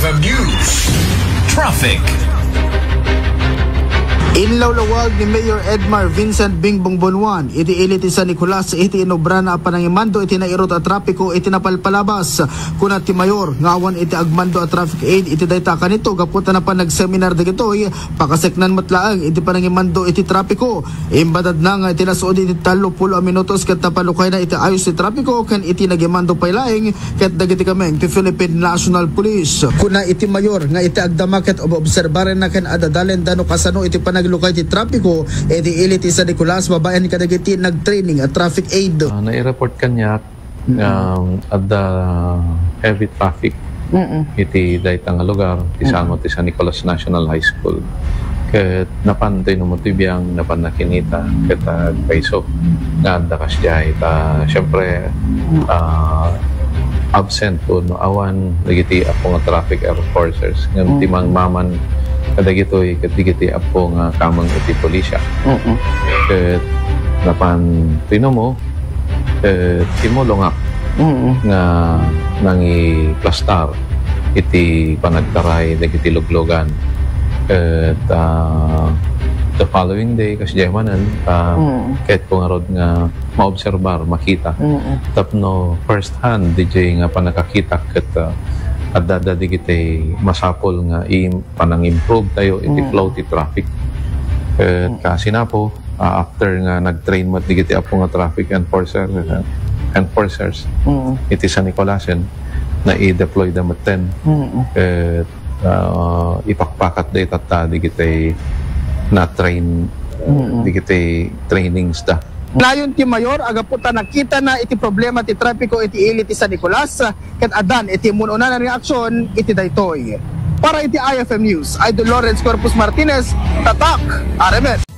IFM News Traffic. Inlawlawag ni Mayor Edmar Vincent Bingbong Bunuan, iti iliti sa Nicolas, iti inobra na panangimando, iti nairot at trapiko, iti napalpalabas. Kuna ti Mayor, ngawan iti agmando at traffic aid, iti dayta kanito, kaputa na pa nag-seminar da gitoy, pakaseknan matlaang, iti panangimando, iti trapiko. Imbadad na nga, iti nasuod iti 30 minutos, kat napalukay na iti ayos iti trapiko, kan iti nagimando pailaing, kat dagiti kameng, iti Philippine National Police. Kuna iti Mayor, nga iti agdamaket, obserbaran na kan adadalen dano kasano, iti naglukay ti trapiko, iti iliti sa Nicolas, babayan kadagiti nag-training at traffic aid. Nai-report kanya at the heavy traffic iti daytang lugar, ti San Nicolas National High School. Ket napantoy no motibiyang napan nakinita ket paiso nga adda kasya ita syempre absent po no awan dagiti apo nga traffic enforcers ngem timang maman kadagitoy kadigiti apo nga kamang iti pulisya. Ket napan tino mo timulong nga nangi plastar iti panagtaray dagiti luglogan. Ket the following day kasi manan ket ko nga rod nga maobserbar makita tapno first hand DJ nga panakakita ket adda digiti masapol nga panang-improve tayo iti flow ti traffic. Kasi na po after nga nag-train mat digiti apo nga traffic enforcers iti San Nicolasen na i-deploy da mat 10 ipakpakat day tata digiti na train digiti trainings da. Layon ti Mayor, agaputa nakita na iti problema ti trapiko iti iliti sa Nicolas, ket adan iti mununa na reaksyon iti daytoy. Para iti IFM News, Idol Lawrence Corpus Martinez, Tatak, RMN.